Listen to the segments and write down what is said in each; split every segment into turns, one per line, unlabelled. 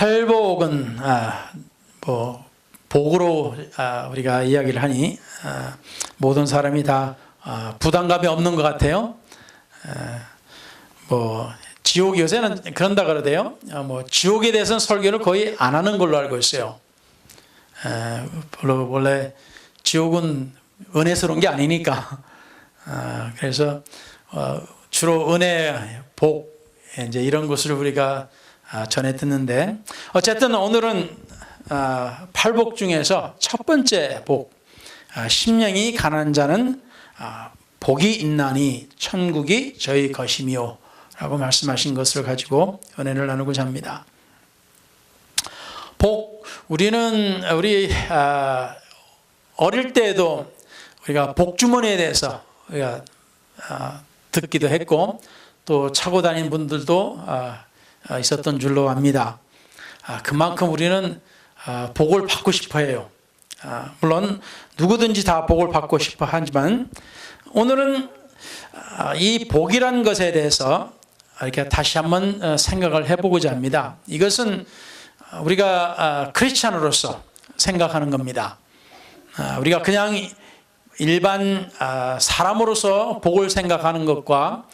팔복은 뭐 복으로 우리가 이야기를 하니 모든 사람이 다 부담감이 없는 것 같아요. 뭐 지옥 요새는 그런다 그러대요. 뭐 지옥에 대해서는 설교를 거의 안 하는 걸로 알고 있어요. 원래 지옥은 은혜스러운 게 아니니까. 그래서 주로 은혜, 복 이제 이런 것을 우리가 전해 듣는데, 어쨌든 오늘은 팔복 중에서 첫 번째 복, 심령이 가난한 자는 복이 있나니 천국이 저희 것이며 라고 말씀하신 것을 가지고 은혜를 나누고자 합니다. 복, 우리 어릴 때에도 우리가 복주머니에 대해서 우리가 듣기도 했고 또 차고 다니는 분들도 있었던 줄로 압니다. 그만큼 우리는 복을 받고 싶어 해요. 물론 누구든지 다 복을 받고 싶어 하지만 오늘은 이 복이라는 것에 대해서 이렇게 다시 한번 생각을 해보고자 합니다. 이것은 우리가 크리스찬으로서 생각하는 겁니다. 우리가 그냥 일반 사람으로서 복을 생각하는 것과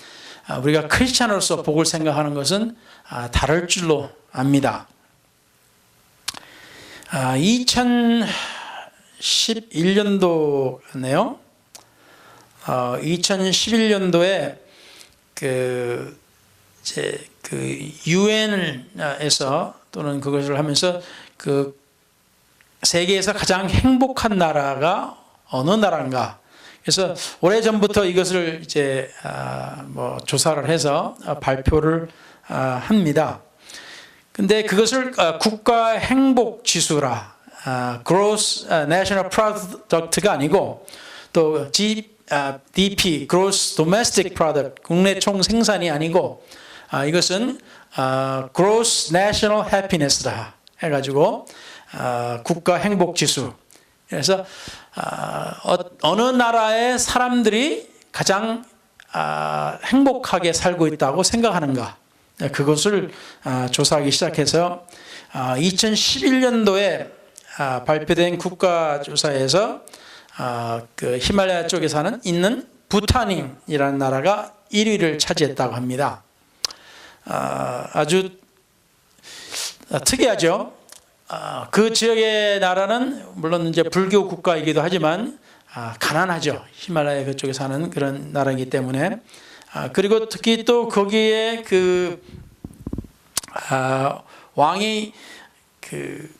우리가 크리스찬으로서 복을 생각하는 것은 다를 줄로 압니다. 2011년도네요. 2011년도에 그 유엔에서 또는 그것을 하면서 그 세계에서 가장 행복한 나라가 어느 나라인가. 그래서 오래전부터 이것을 이제 뭐 조사를 해서 발표를 합니다. 근데 그것을 국가 행복 지수라, Gross National Product가 아니고 또 GDP, Gross Domestic Product, 국내 총 생산이 아니고 이것은 Gross National Happiness라 해가지고 국가 행복 지수. 그래서 어느 나라의 사람들이 가장 행복하게 살고 있다고 생각하는가, 그것을 조사하기 시작해서 2011년도에 발표된 국가조사에서 그 히말라야 쪽에 있는 부탄이라는 나라가 1위를 차지했다고 합니다. 아주 특이하죠. 그 지역의 나라는 물론 이제 불교 국가이기도 하지만 가난하죠. 히말라야 그쪽에 사는 그런 나라이기 때문에. 그리고 특히 또 거기에 그 왕이 그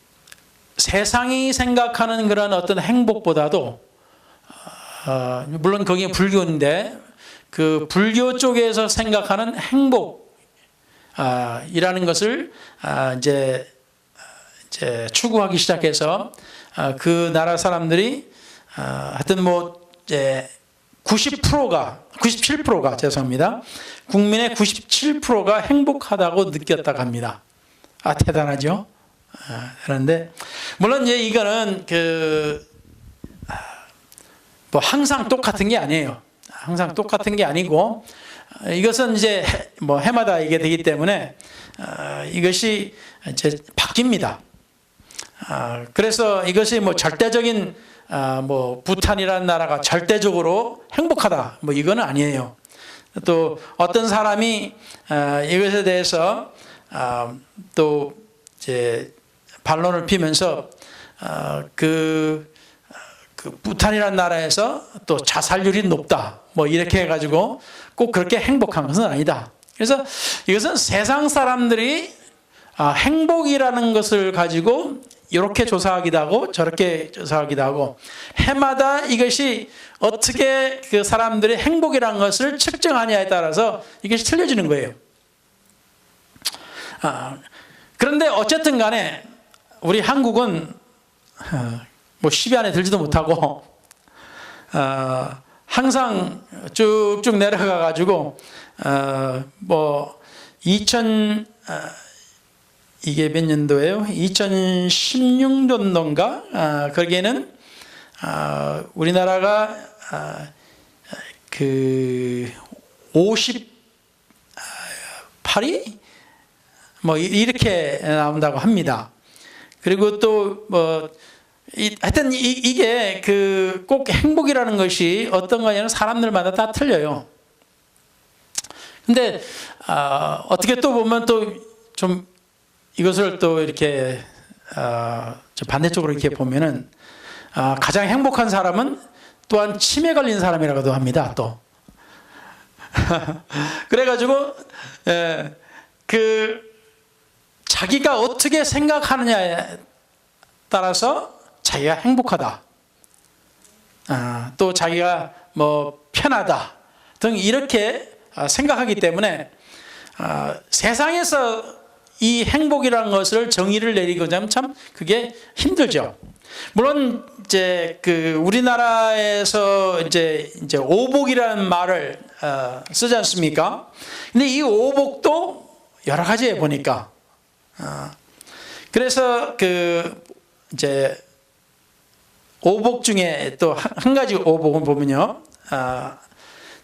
세상이 생각하는 그런 어떤 행복보다도 물론 거기에 불교인데 그 불교 쪽에서 생각하는 행복 이라는 것을 이제 추구하기 시작해서 그 나라 사람들이 하여튼 뭐 이제 97%가 죄송합니다. 국민의 97%가 행복하다고 느꼈다고 합니다. 대단하죠. 그런데 물론 이제 이거는 뭐 항상 똑같은 게 아니에요. 항상 똑같은 게 아니고 이것은 이제 뭐 해마다 이게 되기 때문에 이것이 이제 바뀝니다. 그래서 이것이 뭐 절대적인 뭐 부탄이라는 나라가 절대적으로 행복하다 뭐 이거는 아니에요. 또 어떤 사람이 이것에 대해서 또 이제 반론을 피면서 그 부탄이라는 나라에서 또 자살률이 높다 뭐 이렇게 해가지고 꼭 그렇게 행복한 것은 아니다. 그래서 이것은 세상 사람들이 행복이라는 것을 가지고 이렇게 조사하기도 하고 저렇게 조사하기도 하고 해마다 이것이 어떻게 그 사람들의 행복이라는 것을 측정하냐에 따라서 이것이 틀려지는 거예요. 그런데 어쨌든 간에 우리 한국은 뭐 10위 안에 들지도 못하고 항상 쭉쭉 내려가 가지고 뭐 이게 몇 년도예요? 2016년도인가? 거기에는 우리나라가 그 58위? 뭐 이렇게 나온다고 합니다. 그리고 또 뭐 하여튼 이게 그 꼭 행복이라는 것이 어떤 거냐면 사람들마다 다 틀려요. 근데 어떻게 또 보면 또 좀 이것을 또 이렇게 좀 반대쪽으로 이렇게 보면은 가장 행복한 사람은 또한 치매 걸린 사람이라고도 합니다. 또 그래가지고 그 자기가 어떻게 생각하느냐에 따라서 자기가 행복하다, 또 자기가 뭐 편하다 등 이렇게 생각하기 때문에 세상에서 이 행복이라는 것을 정의를 내리고자 하면 참 그게 힘들죠. 물론 이제 그 우리나라에서 이제 오복이라는 말을 쓰지 않습니까? 근데 이 오복도 여러 가지에 보니까 그래서 그 이제 오복 중에 또 한 가지 오복은 보면요,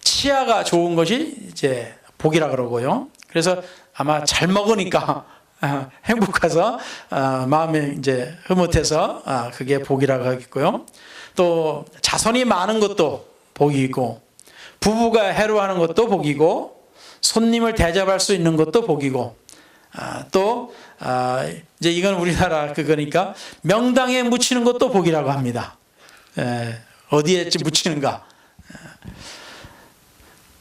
치아가 좋은 것이 이제 복이라 그러고요. 그래서 아마 잘 먹으니까 행복해서 마음이 이제 흐뭇해서 그게 복이라고 하겠고요. 또 자손이 많은 것도 복이고, 부부가 해로하는 것도 복이고, 손님을 대접할 수 있는 것도 복이고, 또 이제 이건 우리나라 그거니까 명당에 묻히는 것도 복이라고 합니다. 어디에 묻히는가.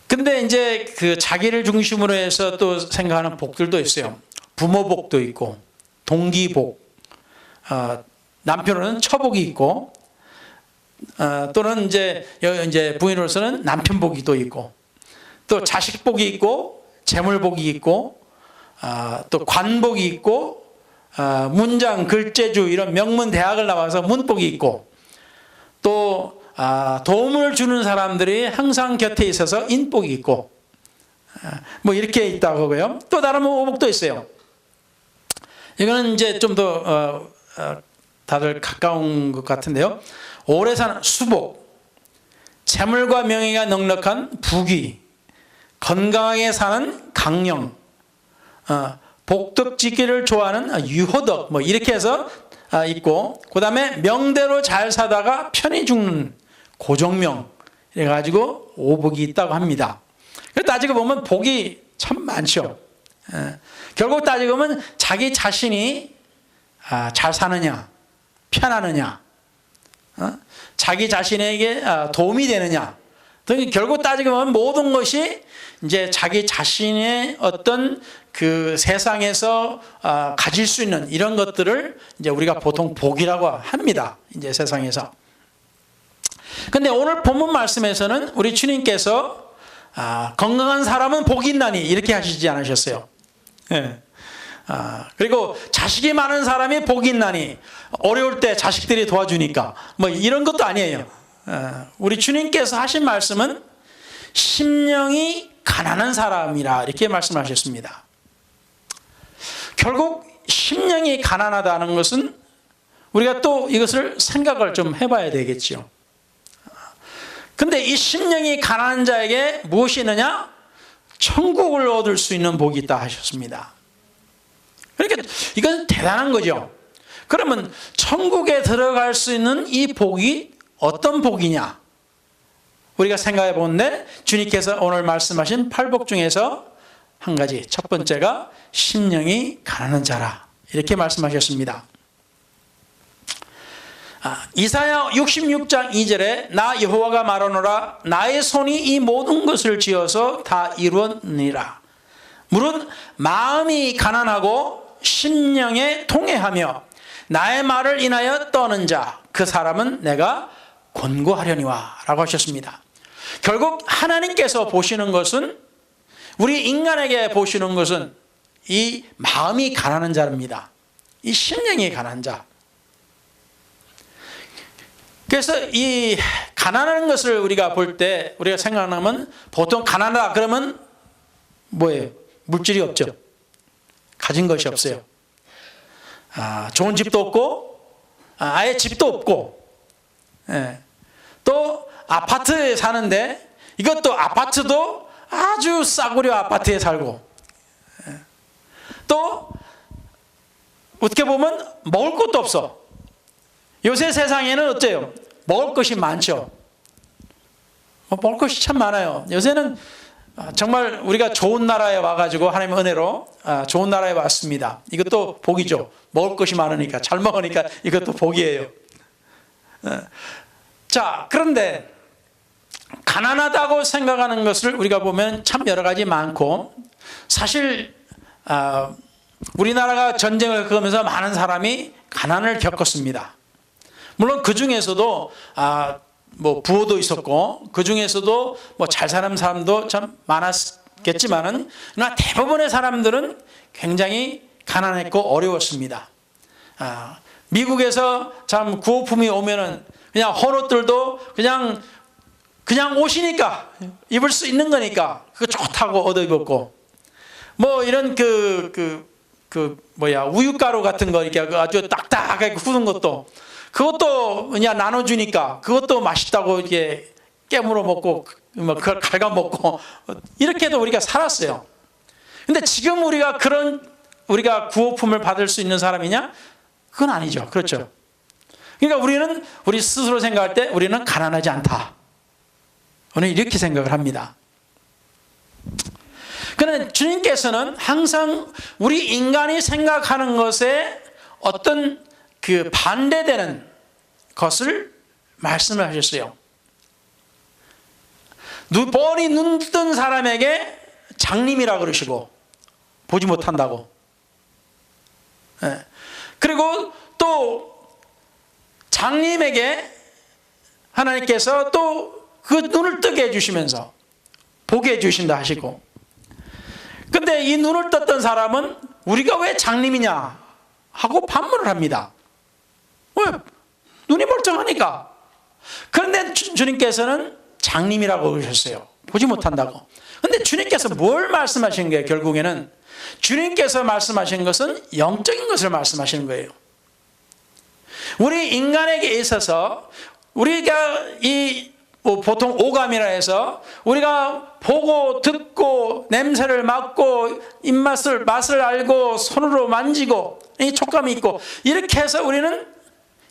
근데 이제 그 자기를 중심으로 해서 또 생각하는 복들도 있어요. 부모복도 있고, 동기복, 남편으로는 처복이 있고, 또는 이제 부인으로서는 남편복이 또 있고, 또 자식복이 있고, 재물복이 있고, 또 관복이 있고, 문장, 글재주 이런 명문 대학을 나와서 문복이 있고, 또 도움을 주는 사람들이 항상 곁에 있어서 인복이 있고, 뭐 이렇게 있다고 하고요. 또 다른 오복도 있어요. 이거는 이제 좀 더 다들 가까운 것 같은데요. 오래 사는 수복, 재물과 명예가 넉넉한 부귀, 건강하게 사는 강령, 복덕짓기를 좋아하는 유호덕, 뭐 이렇게 해서 있고, 그 다음에 명대로 잘 사다가 편히 죽는 고정명, 이래가지고 오복이 있다고 합니다. 따지고 보면 복이 참 많죠. 결국 따지고 보면 자기 자신이 잘 사느냐, 편하느냐, 자기 자신에게 도움이 되느냐 등 결국 따지고 보면 모든 것이 이제 자기 자신의 어떤 그 세상에서 가질 수 있는 이런 것들을 이제 우리가 보통 복이라고 합니다. 이제 세상에서. 근데 오늘 본문 말씀에서는 우리 주님께서 건강한 사람은 복이 있나니 이렇게 하시지 않으셨어요. 예. 그리고 자식이 많은 사람이 복이 있나니 어려울 때 자식들이 도와주니까 뭐 이런 것도 아니에요. 우리 주님께서 하신 말씀은 심령이 가난한 사람이라 이렇게 말씀하셨습니다. 결국 심령이 가난하다는 것은 우리가 또 이것을 생각을 좀 해봐야 되겠죠. 근데 이 심령이 가난한 자에게 무엇이 있느냐? 천국을 얻을 수 있는 복이 있다 하셨습니다. 그러니까 이건 대단한 거죠. 그러면 천국에 들어갈 수 있는 이 복이 어떤 복이냐? 우리가 생각해 보는데 주님께서 오늘 말씀하신 8복 중에서 한 가지, 첫 번째가 심령이 가난한 자라 이렇게 말씀하셨습니다. 이사야 66장 2절에 나 여호와가 말하노라 나의 손이 이 모든 것을 지어서 다 이루었느니라. 무릇 마음이 가난하고 심령에 통회하며 나의 말을 인하여 떠는 자 그 사람은 내가 권고하려니와 라고 하셨습니다. 결국 하나님께서 보시는 것은, 우리 인간에게 보시는 것은 이 마음이 가난한 자입니다. 이 심령이 가난한 자. 그래서 이 가난한 것을 우리가 볼 때 우리가 생각하면 보통 가난하다 그러면 뭐예요? 물질이 없죠. 가진 것이 없어요. 좋은 집도 없고 아예 집도 없고, 또 아파트에 사는데 이것도 아파트도 아주 싸구려 아파트에 살고, 또 어떻게 보면 먹을 것도 없어. 요새 세상에는 어때요? 먹을 것이 많죠. 먹을 것이 참 많아요. 요새는 정말 우리가 좋은 나라에 와가지고 하나님의 은혜로 좋은 나라에 왔습니다. 이것도 복이죠. 먹을 것이 많으니까, 잘 먹으니까 이것도 복이에요. 자, 그런데 가난하다고 생각하는 것을 우리가 보면 참 여러 가지 많고, 사실 우리나라가 전쟁을 겪으면서 많은 사람이 가난을 겪었습니다. 물론 그 중에서도 뭐 부호도 있었고, 그 중에서도 뭐 잘 사는 사람도 참 많았겠지만은, 그러나 대부분의 사람들은 굉장히 가난했고 어려웠습니다. 미국에서 참 구호품이 오면은 그냥 헌옷들도 그냥 옷이니까 입을 수 있는 거니까 그거 좋다고 얻어 입었고, 뭐 이런 우유가루 같은 거 이렇게 아주 딱딱하게 굳은 것도 그것도 그냥 나눠주니까 그것도 맛있다고 이렇게 깨물어 먹고 뭐 그걸 갉아 먹고 이렇게도 우리가 살았어요. 근데 지금 우리가 구호품을 받을 수 있는 사람이냐? 그건 아니죠. 그렇죠. 그러니까 우리 스스로 생각할 때 우리는 가난하지 않다. 오늘 이렇게 생각을 합니다. 그런데 주님께서는 항상 우리 인간이 생각하는 것에 어떤 그 반대되는 것을 말씀을 하셨어요. 뻔히 눈 뜬 사람에게 장님이라 그러시고 보지 못한다고. 그리고 또 장님에게 하나님께서 또 그 눈을 뜨게 해주시면서 보게 해주신다 하시고, 근데 이 눈을 떴던 사람은 우리가 왜 장님이냐 하고 반문을 합니다. 왜? 눈이 멀쩡하니까. 그런데 주님께서는 장님이라고 그러셨어요. 보지 못한다고. 그런데 주님께서 뭘 말씀하신 거예요? 결국에는 주님께서 말씀하신 것은 영적인 것을 말씀하시는 거예요. 우리 인간에게 있어서 우리가 보통 오감이라 해서 우리가 보고 듣고 냄새를 맡고 맛을 알고 손으로 만지고 이 촉감이 있고 이렇게 해서 우리는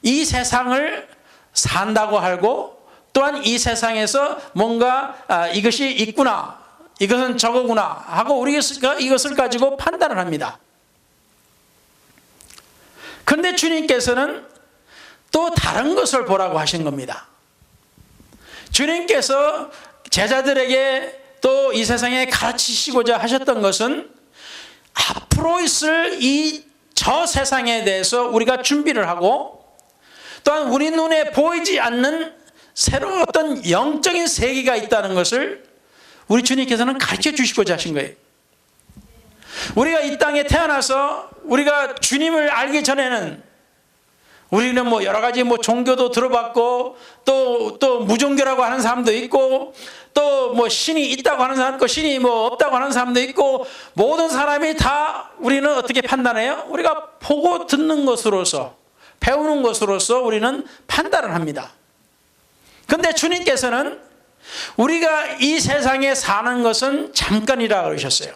이 세상을 산다고 알고, 또한 이 세상에서 뭔가 이것이 있구나, 이것은 저거구나 하고 우리가 이것을 가지고 판단을 합니다. 그런데 주님께서는 또 다른 것을 보라고 하신 겁니다. 주님께서 제자들에게 또 이 세상에 가르치시고자 하셨던 것은 앞으로 있을 저 세상에 대해서 우리가 준비를 하고, 또한 우리 눈에 보이지 않는 새로운 어떤 영적인 세계가 있다는 것을 우리 주님께서는 가르쳐 주시고자 하신 거예요. 우리가 이 땅에 태어나서 우리가 주님을 알기 전에는 우리는 뭐 여러 가지 종교도 들어봤고, 또 무종교라고 하는 사람도 있고, 또 신이 있다고 하는 사람도 있고, 신이 없다고 하는 사람도 있고, 모든 사람이 다 우리는 어떻게 판단해요? 우리가 보고 듣는 것으로서, 배우는 것으로서 우리는 판단을 합니다. 그런데 주님께서는 우리가 이 세상에 사는 것은 잠깐이라 그러셨어요.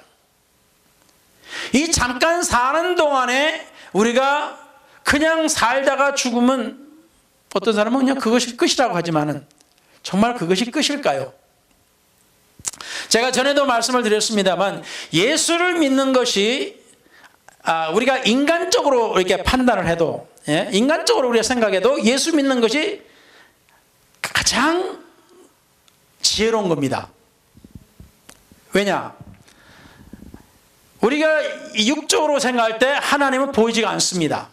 이 잠깐 사는 동안에 우리가 그냥 살다가 죽으면, 어떤 사람은 그냥 그것이 끝이라고 하지만은 정말 그것이 끝일까요? 제가 전에도 말씀을 드렸습니다만, 예수를 믿는 것이 우리가 인간적으로 이렇게 판단을 해도, 인간적으로 우리가 생각해도 예수 믿는 것이 가장 지혜로운 겁니다. 왜냐? 우리가 육적으로 생각할 때 하나님은 보이지가 않습니다.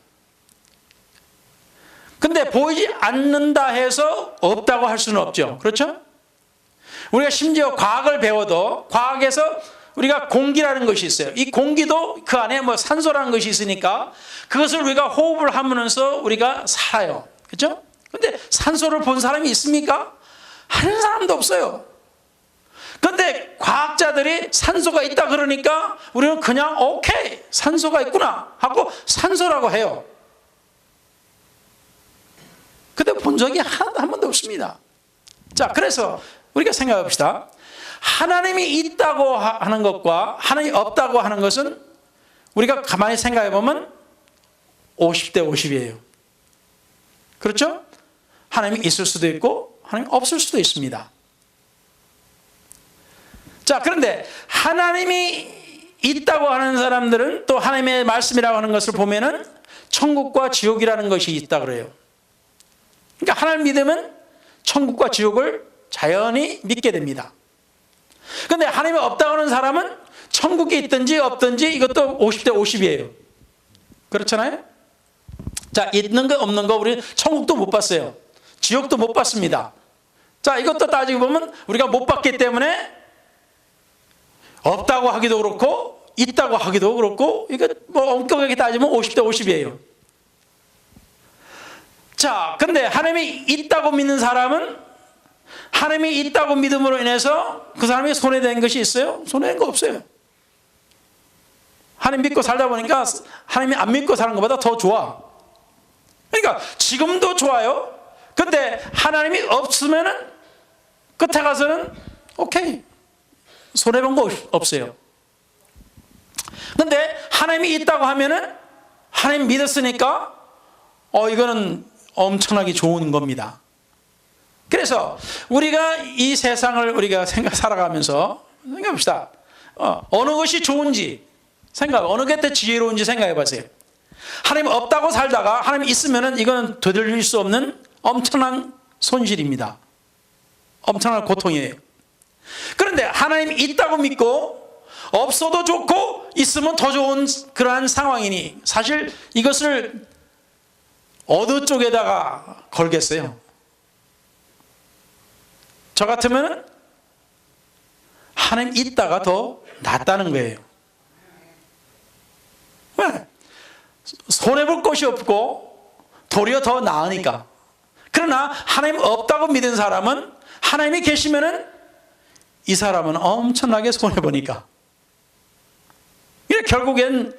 근데 보이지 않는다 해서 없다고 할 수는 없죠. 그렇죠? 우리가 심지어 과학을 배워도 과학에서 우리가 공기라는 것이 있어요. 이 공기도 그 안에 산소라는 것이 있으니까 그것을 우리가 호흡을 하면서 우리가 살아요. 그렇죠? 근데 산소를 본 사람이 있습니까? 하는 사람도 없어요. 그런데 과학자들이 산소가 있다 그러니까 우리는 그냥 오케이, 산소가 있구나 하고 산소라고 해요. 근데 본 적이 한 번도 없습니다. 자, 그래서 우리가 생각해 봅시다. 하나님이 있다고 하는 것과 하나님이 없다고 하는 것은 우리가 가만히 생각해 보면 50대 50이에요. 그렇죠? 하나님이 있을 수도 있고 하나님 없을 수도 있습니다. 자, 그런데 하나님이 있다고 하는 사람들은 또 하나님의 말씀이라고 하는 것을 보면은 천국과 지옥이라는 것이 있다 그래요. 그러니까 하나님 믿으면 천국과 지옥을 자연히 믿게 됩니다. 그런데 하나님이 없다고 하는 사람은 천국이 있든지 없든지 이것도 50대 50이에요. 그렇잖아요? 자, 있는 거 없는 거 우리 천국도 못 봤어요. 지옥도 못 봤습니다. 자, 이것도 따지고 보면 우리가 못 봤기 때문에 없다고 하기도 그렇고 있다고 하기도 그렇고 이거 뭐 엄격하게 따지면 50대 50이에요. 자, 근데 하나님이 있다고 믿는 사람은 하나님이 있다고 믿음으로 인해서 그 사람이 손해된 것이 있어요? 손해된 거 없어요. 하나님 믿고 살다 보니까 하나님이 안 믿고 사는 것보다 더 좋아. 그러니까 지금도 좋아요. 근데 하나님이 없으면은 끝에 가서는 오케이. 손해본 거 없어요. 근데 하나님이 있다고 하면은 하나님 믿었으니까 이거는 엄청나게 좋은 겁니다. 그래서 우리가 이 세상을 우리가 살아가면서 생각합시다. 어느 것이 좋은지 어느 게 더 지혜로운지 생각해 보세요. 하나님 없다고 살다가 하나님 있으면은 이거는 되돌릴 수 없는 엄청난 손실입니다. 엄청난 고통이에요. 그런데 하나님이 있다고 믿고 없어도 좋고 있으면 더 좋은 그러한 상황이니 사실 이것을 어느 쪽에다가 걸겠어요? 저 같으면 하나님 있다가 더 낫다는 거예요. 왜? 손해볼 것이 없고 도리어 더 나으니까. 그러나 하나님 없다고 믿은 사람은 하나님이 계시면은 이 사람은 엄청나게 손해보니까. 결국엔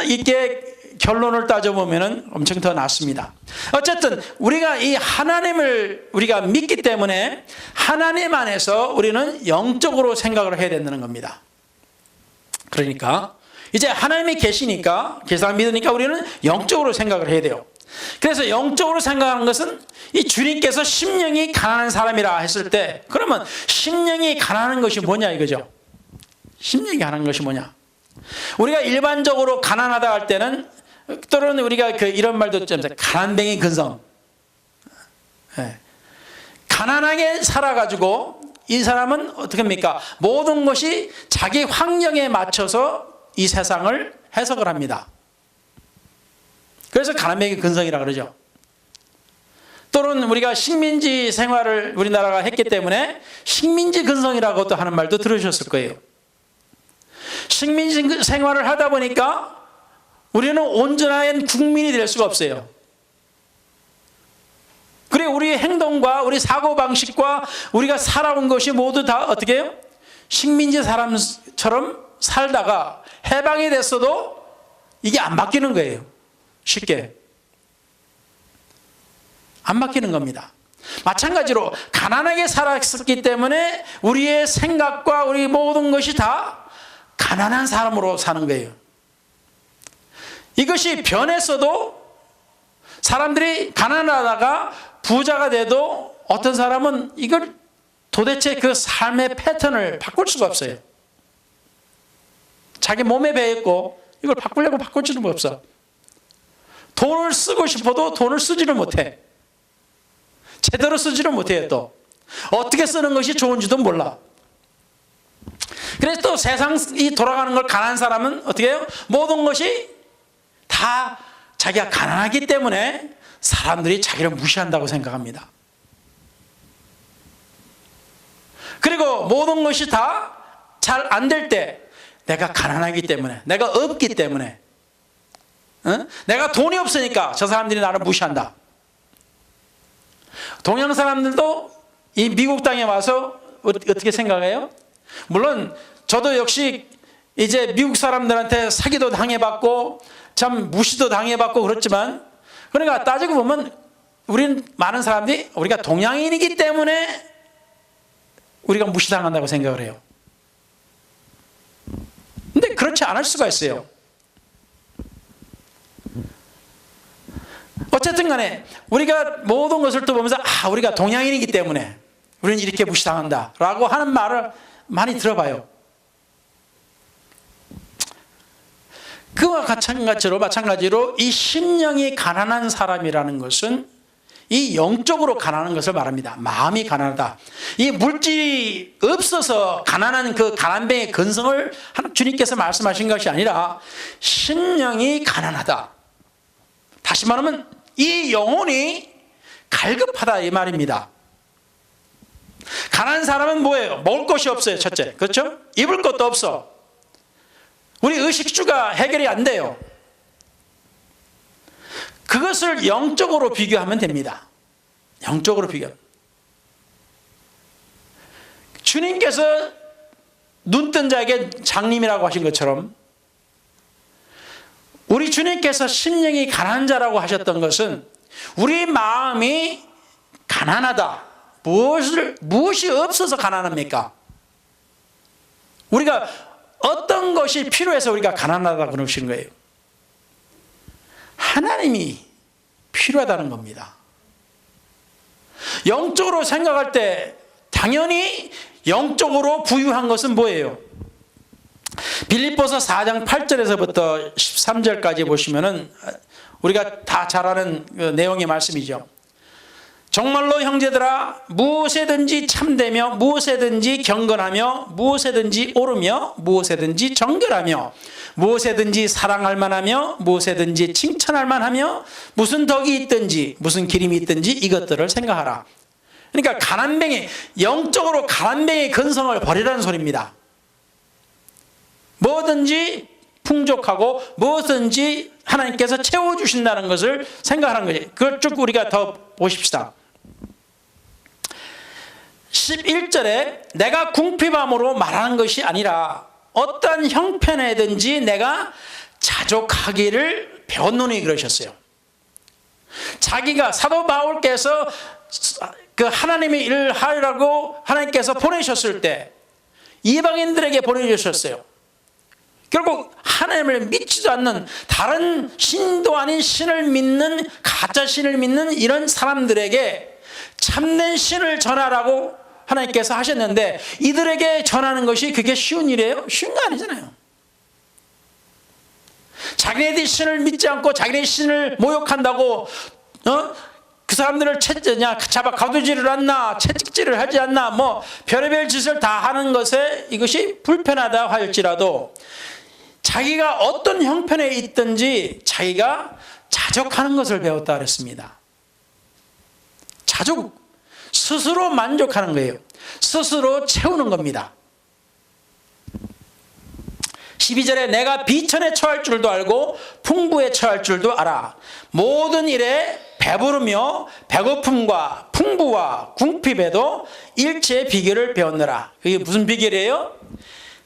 이게 결론을 따져보면 엄청 더 낫습니다. 어쨌든 우리가 이 하나님을 우리가 믿기 때문에 하나님 안에서 우리는 영적으로 생각을 해야 된다는 겁니다. 그러니까 이제 하나님이 계시니까 계산 믿으니까 우리는 영적으로 생각을 해야 돼요. 그래서 영적으로 생각하는 것은 이 주님께서 심령이 가난한 사람이라 했을 때 그러면 심령이 가난한 것이 뭐냐 이거죠. 심령이 가난한 것이 뭐냐. 우리가 일반적으로 가난하다 할 때는 또는 우리가 이런 말도 좀 가난뱅이 근성. 가난하게 살아가지고 이 사람은 어떻게 합니까? 모든 것이 자기 환경에 맞춰서 이 세상을 해석을 합니다. 그래서 가난뱅이 근성이라고 그러죠. 또는 우리가 식민지 생활을 우리나라가 했기 때문에 식민지 근성이라고 또 하는 말도 들으셨을 거예요. 식민지 생활을 하다 보니까 우리는 온전한 국민이 될 수가 없어요. 그래 우리의 행동과 우리 사고방식과 우리가 살아온 것이 모두 다 어떻게 해요? 식민지 사람처럼 살다가 해방이 됐어도 이게 안 바뀌는 거예요. 쉽게 안 바뀌는 겁니다. 마찬가지로 가난하게 살았기 때문에 우리의 생각과 우리 모든 것이 다 가난한 사람으로 사는 거예요. 이것이 변했어도 사람들이 가난하다가 부자가 돼도 어떤 사람은 이걸 도대체 그 삶의 패턴을 바꿀 수가 없어요. 자기 몸에 배했고 이걸 바꾸려고 바꿀 수는 없어. 돈을 쓰고 싶어도 돈을 쓰지를 못해. 제대로 쓰지를 못해요. 또 어떻게 쓰는 것이 좋은지도 몰라. 그래서 또 세상이 돌아가는 걸 가난한 사람은 어떻게 해요? 모든 것이 다 자기가 가난하기 때문에 사람들이 자기를 무시한다고 생각합니다. 그리고 모든 것이 다 잘 안 될 때 내가 가난하기 때문에, 내가 없기 때문에, 내가 돈이 없으니까 저 사람들이 나를 무시한다. 동양 사람들도 이 미국 땅에 와서 어떻게 생각해요? 물론 저도 역시 이제 미국 사람들한테 사기도 당해봤고 참 무시도 당해봤고 그렇지만, 그러니까 따지고 보면 우리는 많은 사람들이 우리가 동양인이기 때문에 우리가 무시당한다고 생각을 해요. 근데 그렇지 않을 수가 있어요. 어쨌든 간에 우리가 모든 것을 또 보면서 우리가 동양인이기 때문에 우리는 이렇게 무시당한다 라고 하는 말을 많이 들어봐요. 그와 마찬가지로 이 심령이 가난한 사람이라는 것은 이 영적으로 가난한 것을 말합니다. 마음이 가난하다. 이 물질이 없어서 가난한 그 가난뱅이의 근성을 주님께서 말씀하신 것이 아니라 심령이 가난하다. 다시 말하면 이 영혼이 갈급하다 이 말입니다. 가난한 사람은 뭐예요? 먹을 것이 없어요. 첫째, 그렇죠? 입을 것도 없어. 우리 의식주가 해결이 안 돼요. 그것을 영적으로 비교하면 됩니다. 영적으로 비교. 주님께서 눈뜬 자에게 장님이라고 하신 것처럼 우리 주님께서 심령이 가난한 자라고 하셨던 것은 우리 마음이 가난하다. 무엇이 없어서 가난합니까? 우리가 어떤 것이 필요해서 우리가 가난하다고 그러시는 거예요? 하나님이 필요하다는 겁니다. 영적으로 생각할 때 당연히 영적으로 부유한 것은 뭐예요? 빌립보서 4장 8절에서부터 13절까지 보시면은 우리가 다 잘 아는 그 내용의 말씀이죠. 정말로 형제들아 무엇에든지 참되며 무엇에든지 경건하며 무엇에든지 옳으며 무엇에든지 정결하며 무엇에든지 사랑할 만하며 무엇에든지 칭찬할 만하며 무슨 덕이 있든지 무슨 기림이 있든지 이것들을 생각하라. 그러니까 가난뱅이, 영적으로 가난뱅이 근성을 버리라는 소리입니다. 뭐든지 풍족하고 무엇든지 하나님께서 채워주신다는 것을 생각하는 거죠. 그걸 쭉 우리가 더 보십시다. 11절에 내가 궁핍함으로 말하는 것이 아니라 어떤 형편에든지 내가 자족하기를 배웠노니 그러셨어요. 자기가 사도 바울께서 그 하나님의 일을 하려고 하나님께서 보내셨을 때 이방인들에게 보내주셨어요. 결국 하나님을 믿지도 않는 다른 신도 아닌 신을 믿는 가짜 신을 믿는 이런 사람들에게 참된 신을 전하라고 하나님께서 하셨는데 이들에게 전하는 것이 그게 쉬운 일이에요? 쉬운 거 아니잖아요. 자기네들이 신을 믿지 않고 자기네 신을 모욕한다고 그 사람들을 잡아 가두지를 않나 채찍질을 하지 않나 뭐 별의별 짓을 다 하는 것에 이것이 불편하다 할지라도 자기가 어떤 형편에 있든지 자기가 자족하는 것을 배웠다 그랬습니다. 자족, 스스로 만족하는 거예요. 스스로 채우는 겁니다. 12절에 내가 비천에 처할 줄도 알고 풍부에 처할 줄도 알아. 모든 일에 배부르며 배고픔과 풍부와 궁핍에도 일체의 비결을 배웠느라. 그게 무슨 비결이에요?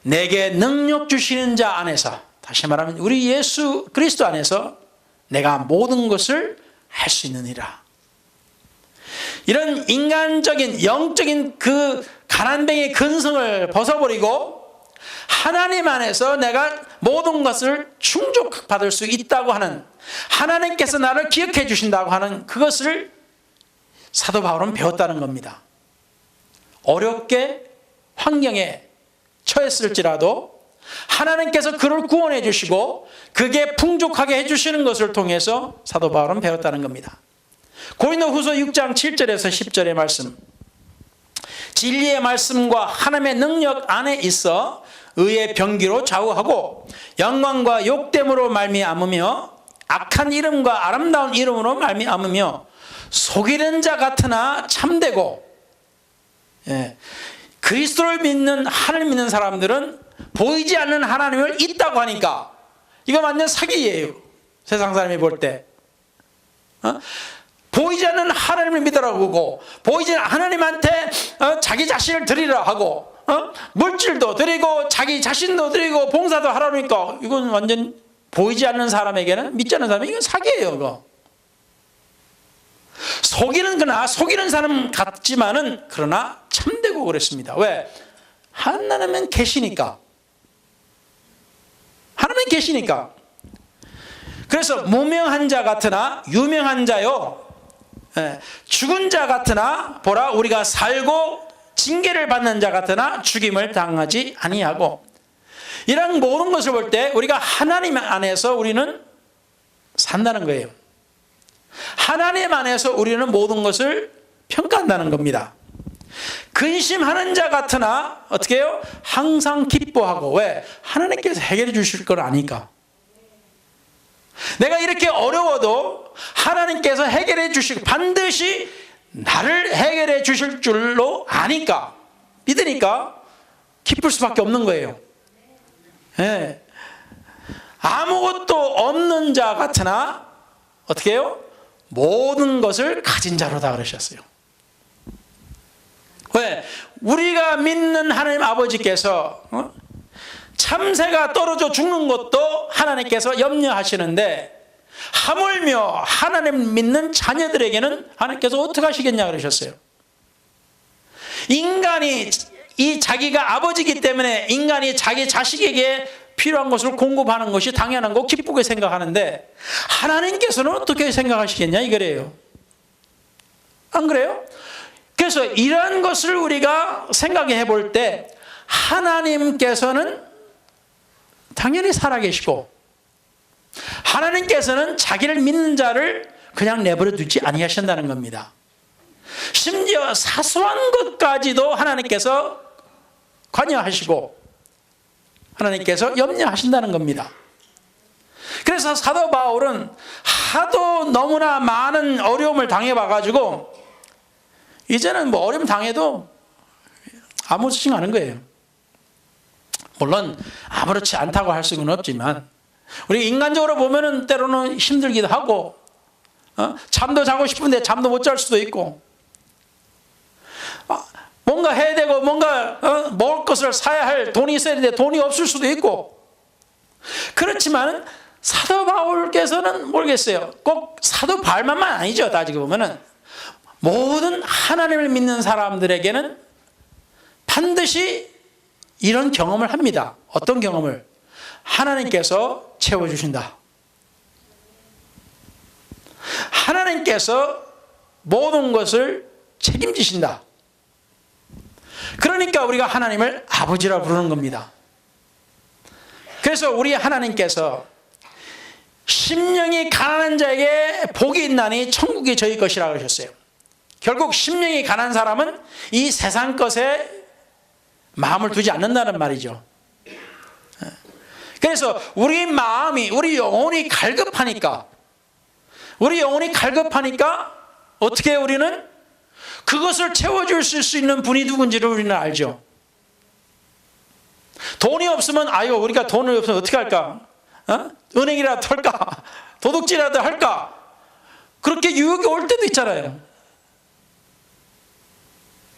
내게 능력 주시는 자 안에서, 다시 말하면 우리 예수 그리스도 안에서 내가 모든 것을 할 수 있느니라. 이런 인간적인 영적인 그 가난뱅이의 근성을 벗어버리고 하나님 안에서 내가 모든 것을 충족받을 수 있다고 하는, 하나님께서 나를 기억해 주신다고 하는 그것을 사도 바울은 배웠다는 겁니다. 어렵게 환경에 처했을지라도 하나님께서 그를 구원해 주시고 그게 풍족하게 해주시는 것을 통해서 사도 바울은 배웠다는 겁니다. 고린도후서 6장 7절에서 10절의 말씀, 진리의 말씀과 하나님의 능력 안에 있어 의의 병기로 좌우하고 영광과 욕됨으로 말미암으며 악한 이름과 아름다운 이름으로 말미암으며 속이는 자 같으나 참되고, 그리스도를 믿는, 하나님 믿는 사람들은 보이지 않는 하나님을 있다고 하니까 이거 완전 사기예요. 세상 사람이 볼 때 보이지 않는 하나님을 믿으라고 하고 보이지 않는 하나님한테 자기 자신을 드리라 하고 물질도 드리고 자기 자신도 드리고 봉사도 하라니까 이건 완전 보이지 않는 사람에게는, 믿지 않는 사람에게 이건 사기예요. 그거 속이는 사람 같지만은 그러나 참되고 그랬습니다. 왜? 하나님은 계시니까. 하나님은 계시니까. 그래서 무명한 자 같으나 유명한 자요, 죽은 자 같으나 보라 우리가 살고 징계를 받는 자 같으나 죽임을 당하지 아니하고, 이런 모든 것을 볼 때 우리가 하나님 안에서 우리는 산다는 거예요. 하나님 안에서 우리는 모든 것을 평가한다는 겁니다. 근심하는 자 같으나 어떻게 해요? 항상 기뻐하고. 왜? 하나님께서 해결해 주실 걸 아니까. 내가 이렇게 어려워도 하나님께서 해결해 주시고 반드시 나를 해결해 주실 줄로 아니까, 믿으니까 기쁠 수밖에 없는 거예요. 네. 아무것도 없는 자 같으나 어떻게 해요? 모든 것을 가진 자로다 그러셨어요. 왜? 우리가 믿는 하나님 아버지께서 참새가 떨어져 죽는 것도 하나님께서 염려하시는데, 하물며 하나님 믿는 자녀들에게는 하나님께서 어떻게 하시겠냐 그러셨어요. 인간이 이 자기가 아버지이기 때문에 인간이 자기 자식에게 필요한 것을 공급하는 것이 당연한 거 기쁘게 생각하는데, 하나님께서는 어떻게 생각하시겠냐 이거래요. 안 그래요? 그래서 이런 것을 우리가 생각해 볼 때 하나님께서는 당연히 살아계시고, 하나님께서는 자기를 믿는 자를 그냥 내버려 두지 아니하신다는 겁니다. 심지어 사소한 것까지도 하나님께서 관여하시고 하나님께서 염려하신다는 겁니다. 그래서 사도 바울은 하도 너무나 많은 어려움을 당해봐가지고 이제는 뭐 어려움 당해도 아무렇지 않은 거예요. 물론 아무렇지 않다고 할 수는 없지만, 우리 인간적으로 보면은 때로는 힘들기도 하고, 잠도 자고 싶은데 잠도 못 잘 수도 있고, 뭔가 해야 되고 뭔가 먹을 것을 사야 할 돈이 있어야 되는데 돈이 없을 수도 있고. 그렇지만 사도 바울께서는 모르겠어요. 꼭 사도 바울만만 아니죠. 따지고 보면은 모든 하나님을 믿는 사람들에게는 반드시 이런 경험을 합니다. 어떤 경험을? 하나님께서 채워주신다. 하나님께서 모든 것을 책임지신다. 그러니까 우리가 하나님을 아버지라 부르는 겁니다. 그래서 우리 하나님께서 심령이 가난한 자에게 복이 있나니 천국이 저희 것이라 그러셨어요. 결국 심령이 가난한 사람은 이 세상 것에 마음을 두지 않는다는 말이죠. 그래서 우리 마음이, 우리 영혼이 갈급하니까 어떻게 우리는 그것을 채워줄 수 있는 분이 누군지를 우리는 알죠. 돈이 없으면 아유 우리가 돈이 없으면 어떻게 할까? 은행이라도 할까? 도둑질이라도 할까? 그렇게 유혹이 올 때도 있잖아요.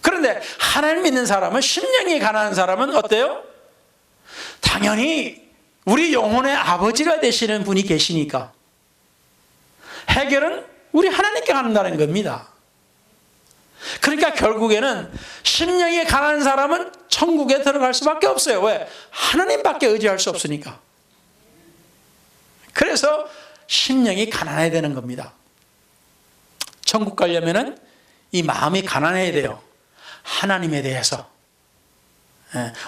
그런데 하나님 믿는 사람은, 심령이 가난한 사람은 어때요? 당연히 우리 영혼의 아버지가 되시는 분이 계시니까 해결은 우리 하나님께 한다는 겁니다. 그러니까 결국에는 심령이 가난한 사람은 천국에 들어갈 수밖에 없어요. 왜? 하나님밖에 의지할 수 없으니까. 그래서 심령이 가난해야 되는 겁니다. 천국 가려면은 이 마음이 가난해야 돼요. 하나님에 대해서.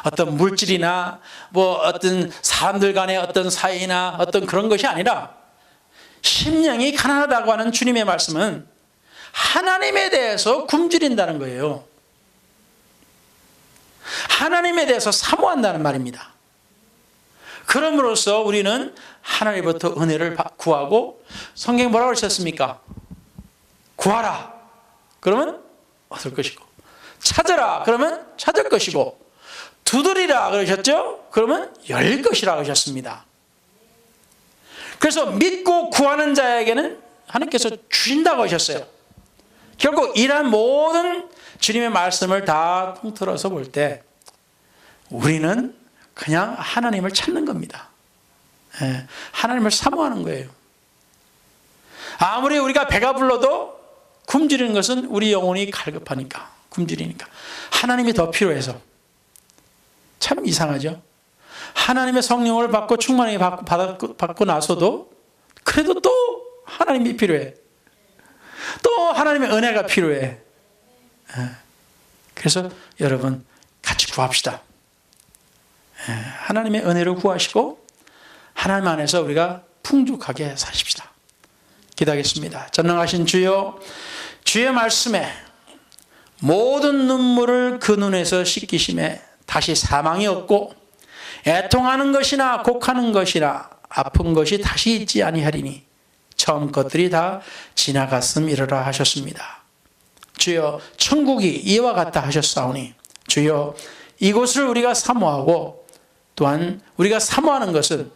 어떤 물질이나 뭐 어떤 사람들 간의 어떤 사이나 어떤 그런 것이 아니라 심령이 가난하다고 하는 주님의 말씀은 하나님에 대해서 굶주린다는 거예요. 하나님에 대해서 사모한다는 말입니다. 그럼으로써 우리는 하나님부터 은혜를 구하고, 성경에 뭐라고 하셨습니까? 구하라 그러면 얻을 것이고, 찾으라 그러면 찾을 것이고, 두드리라 그러셨죠? 그러면 열릴 것이라 그러셨습니다. 그래서 믿고 구하는 자에게는 하나님께서 주신다고 하셨어요. 결국 이러한 모든 주님의 말씀을 다 통틀어서 볼 때 우리는 그냥 하나님을 찾는 겁니다. 하나님을 사모하는 거예요. 아무리 우리가 배가 불러도 굶주리는 것은 우리 영혼이 갈급하니까, 굶주리니까. 하나님이 더 필요해서. 참 이상하죠. 하나님의 성령을 받고 충만하게 받고 나서도 그래도 또 하나님이 필요해. 또 하나님의 은혜가 필요해. 그래서 여러분 같이 구합시다. 하나님의 은혜를 구하시고 하나님 안에서 우리가 풍족하게 사십시다. 기도하겠습니다. 전능하신 주여, 주의 말씀에 모든 눈물을 그 눈에서 씻기심에 다시 사망이 없고 애통하는 것이나 곡하는 것이나 아픈 것이 다시 있지 아니하리니 처음 것들이 다 지나갔음이러라 하셨습니다. 주여, 천국이 이와 같다 하셨사오니 주여, 이곳을 우리가 사모하고 또한 우리가 사모하는 것은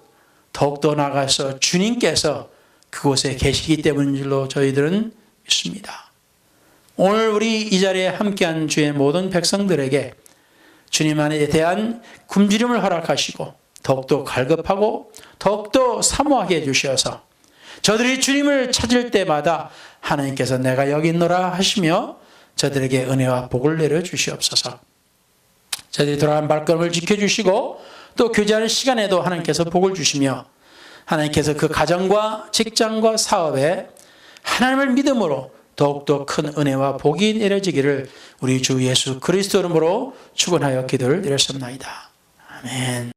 더욱더 나아가서 주님께서 그곳에 계시기 때문인 줄로 저희들은 믿습니다. 오늘 우리 이 자리에 함께한 주의 모든 백성들에게 주님 안에 대한 굶주림을 허락하시고 더욱더 갈급하고 더욱더 사모하게 해주셔서 저들이 주님을 찾을 때마다 하나님께서 내가 여기 있노라 하시며 저들에게 은혜와 복을 내려주시옵소서. 저들이 돌아간 발걸음을 지켜주시고 또 교제하는 시간에도 하나님께서 복을 주시며 하나님께서 그 가정과 직장과 사업에 하나님을 믿음으로 더욱더 큰 은혜와 복이 내려지기를 우리 주 예수 그리스도 이름으로 축원하여 기도를 드렸습니다. 아멘.